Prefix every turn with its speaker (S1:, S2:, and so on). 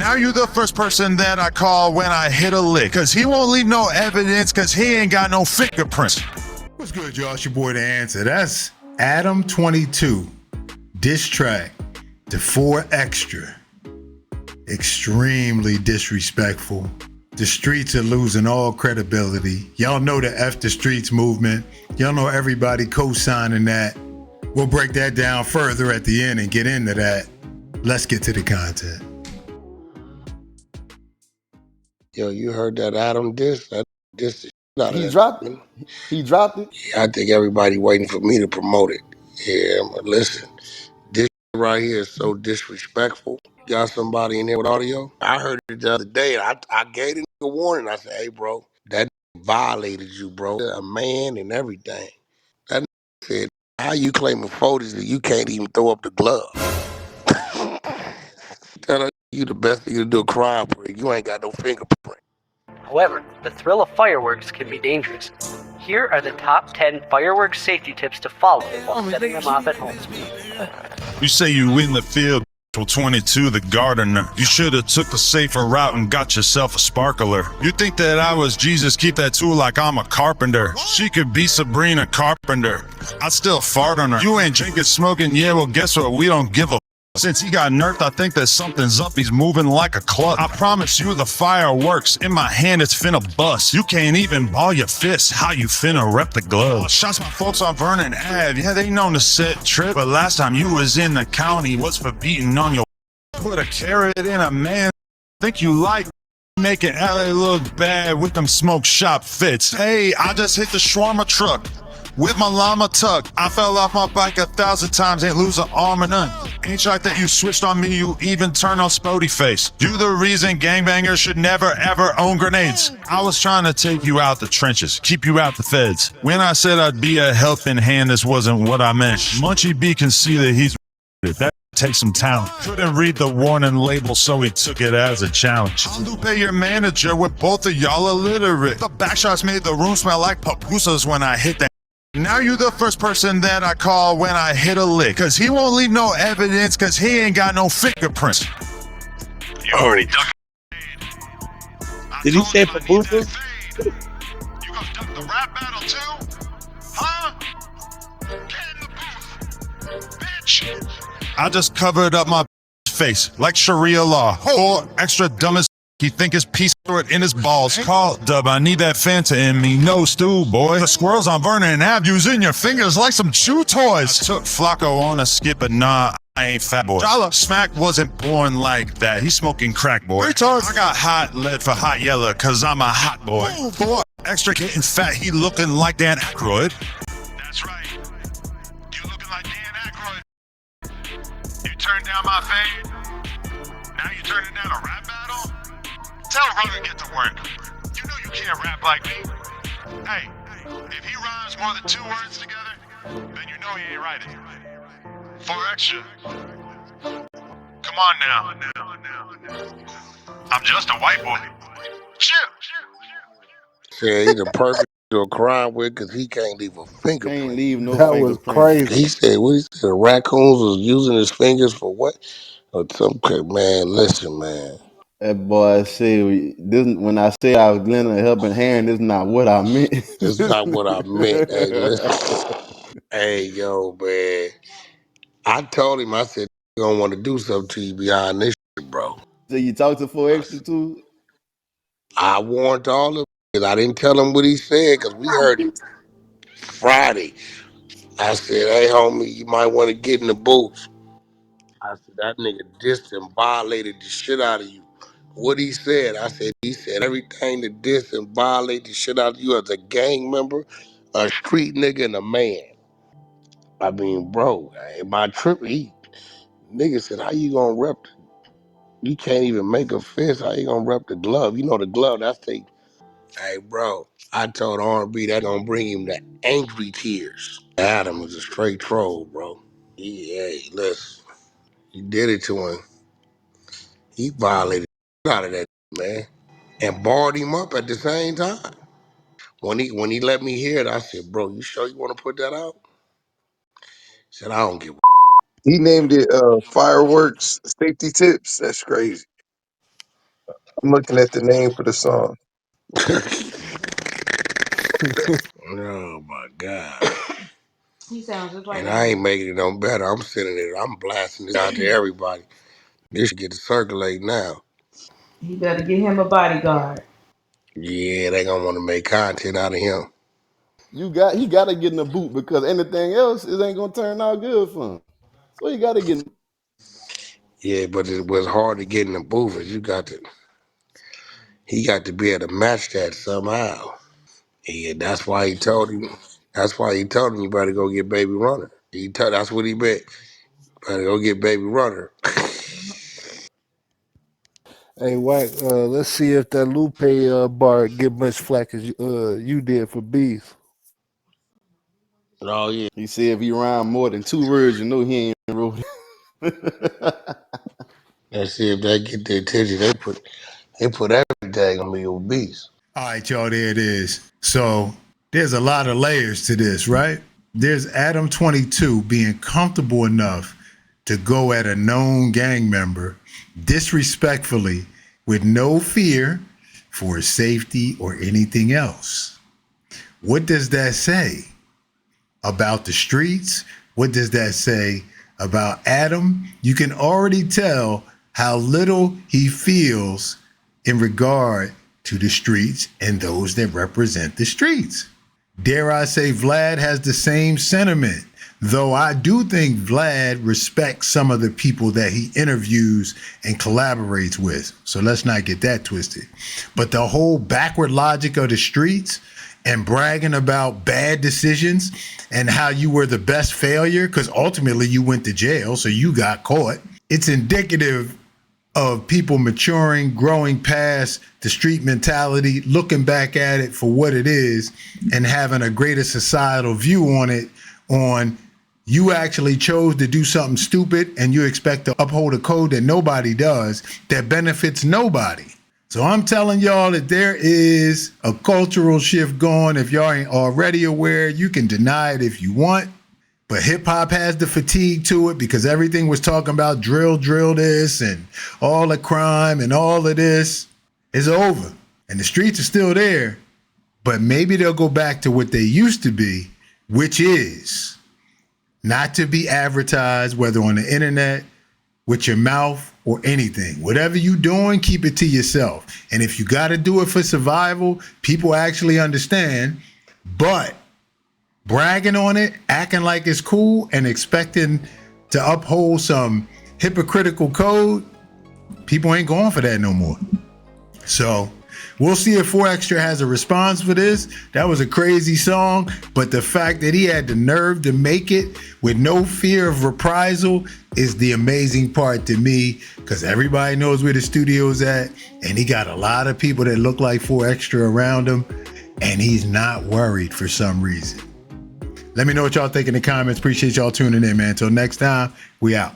S1: Now you the first person that I call when I hit a lick. Cause he won't leave no evidence cause he ain't got no fingerprints. What's good, y'all? It's your boy The Answer. That's Adam 22. Diss track to 4 Extra. Extremely disrespectful. The streets are losing all credibility. Y'all know the F the Streets movement. Y'all know everybody co-signing that. We'll break that down further at the end and get into that. Let's get to the content.
S2: Yo, you heard that Adam diss? That diss the shit out of
S3: He
S2: that.
S3: dropped it. He dropped it.
S2: Yeah, I think everybody waiting for me to promote it. Yeah, but listen, this right here is so disrespectful. Got somebody in there with audio? I heard it the other day. I gave it a warning. I said, hey, bro, that violated you, bro. A man and everything. That said, how you claiming 40s that you can't even throw up the glove? Tell her you the best thing to do a crime break. You ain't got no fingerprint.
S4: However, the thrill of fireworks can be dangerous. Here are the top 10 fireworks safety tips to follow while setting them off at home.
S1: You say you win the field with 22 the gardener. You should have took the safer route and got yourself a sparkler. You think that I was Jesus, keep that tool like I'm a carpenter. She could be Sabrina Carpenter. I still fart on her. You ain't drinking, smoking, yeah, well guess what, we don't give a since he got nerfed, I think that something's up. He's moving like a club. I promise you the fireworks in my hand, it's finna bust. You can't even ball your fists. How you finna rep the glove? Shots my folks on Vernon Ave. Yeah, they known to set trip. But last time you was in the county was for beating on your put a carrot in a man. Think you like making LA look bad with them smoke shop fits. Hey, I just hit the shawarma truck with my llama tuck. I fell off my bike 1,000 times, ain't lose an arm or none. Ain't like that you switched on me, you even turned on Spody face. You the reason gangbangers should never ever own grenades. I was trying to take you out the trenches, keep you out the feds. When I said I'd be a helping hand, this wasn't what I meant. Munchie B can see that he's that takes some talent. Couldn't read the warning label, so he took it as a challenge. I'm Lupe, your manager, with both of y'all illiterate. The backshots made the room smell like pupusas when I hit that. Now you the first person that I call when I hit a lick. Cause he won't leave no evidence cause he ain't got no fingerprints.
S5: You already ducked.
S6: Did he say pupusas?
S1: You gonna duck the rap battle too? Huh? Get in the booth, bitch. I just covered up my face like Sharia law. Or extra dumb as he think his piece in his balls. Call Dub, I need that Fanta in me. No stew, boy. The squirrels on Vernon Ave using your fingers like some chew toys. I took Flacco on a skip, but nah, I ain't fat boy. Dollar Smack wasn't born like that. He's smoking crack, boy. Retard. I got hot lead for hot yellow, cause I'm a hot boy. Ooh, boy. Extra getting fat, he looking like Dan Aykroyd. That's right. You looking like Dan Aykroyd. You turned down my fade. Now you turning down a rap battle? Tell Roger get to work. You know you can't rap like me. Hey, if he rhymes more than 2 words together, then you know he ain't writing. 4 Extra. Come on now. I'm just a white boy. Chill.
S2: Said he the perfect to do a crime with because he can't leave a
S3: Can't
S2: fingerprint.
S3: leave no
S6: That was
S3: fingerprint.
S6: crazy.
S2: He said, what he said, the raccoons was using his fingers for what? Or some man, listen, man.
S3: That boy said, "This when I say I was lending a helping hand, this is not what I meant."
S2: That's not what I meant. Hey, listen. Hey, yo, man. I told him, I said, you don't want to do something to you beyond this shit, bro.
S3: So you talk to 4 Extra too?
S2: I warned all of them. I didn't tell him what he said because we heard it Friday. I said, hey, homie, you might want to get in the booth. I said, that nigga dissed and violated the shit out of you. What he said, I said, he said everything to diss and violate the shit out of you as a gang member, a street nigga, and a man. I mean, bro, my trip, nigga said, how you gonna rep? You can't even make a fist. How you gonna rep the glove? You know the glove, that's the, hey, bro, I told R&B that gonna bring him the angry tears. Adam was a straight troll, bro. Hey, listen, you did it to him. He violated the out of that man and barred him up at the same time. When he let me hear it, I said, "Bro, you sure you want to put that out?" He said, "I don't give."
S6: He named it fireworks safety tips. That's crazy. I'm looking at the name for the song.
S2: Oh my God. And I ain't making it no better. I'm sending it. I'm blasting this out to everybody. This should get to circulate now.
S7: He better get him a bodyguard.
S2: Yeah, they gonna want to make content out of him.
S3: He gotta get in the boot because anything else, it ain't gonna turn out good for him. So he gotta get
S2: Yeah, but it was hard to get in the booth. He got to be able to match that somehow. Yeah, that's why he told him. That's why he told him you better go get Baby Runner. That's what he meant. Better go get Baby Runner.
S8: Hey, Wack, let's see if that Lupe bar get much flack as you did for Beef.
S2: Oh yeah.
S3: He said if he rhyme more than 2 words, you know he ain't wrote it.
S2: Let's see if they get the attention they put everything on me obese.
S1: All right, y'all, there it is. So there's a lot of layers to this, right? There's Adam 22 being comfortable enough to go at a known gang member disrespectfully with no fear for his safety or anything else. What does that say about the streets? What does that say about Adam? You can already tell how little he feels in regard to the streets and those that represent the streets. Dare I say Vlad has the same sentiment, though I do think Vlad respects some of the people that he interviews and collaborates with. So let's not get that twisted. But the whole backward logic of the streets and bragging about bad decisions and how you were the best failure because ultimately you went to jail, so you got caught. It's indicative of people maturing, growing past the street mentality, looking back at it for what it is and having a greater societal view on it, on you actually chose to do something stupid and you expect to uphold a code that nobody does, that benefits nobody. So I'm telling y'all that there is a cultural shift going. If y'all ain't already aware, you can deny it if you want. But hip hop has the fatigue to it because everything was talking about drill this and all the crime and all of this is over. And the streets are still there, but maybe they'll go back to what they used to be, which is not to be advertised, whether on the internet, with your mouth or anything. Whatever you doing, keep it to yourself. And if you got to do it for survival, people actually understand, but bragging on it, acting like it's cool, and expecting to uphold some hypocritical code, people ain't going for that no more. So we'll see if 4Extra has a response for this. That was a crazy song, but the fact that he had the nerve to make it with no fear of reprisal is the amazing part to me, because everybody knows where the studio's at, and he got a lot of people that look like 4Extra around him, and he's not worried for some reason. Let me know what y'all think in the comments. Appreciate y'all tuning in, man. Until next time, we out.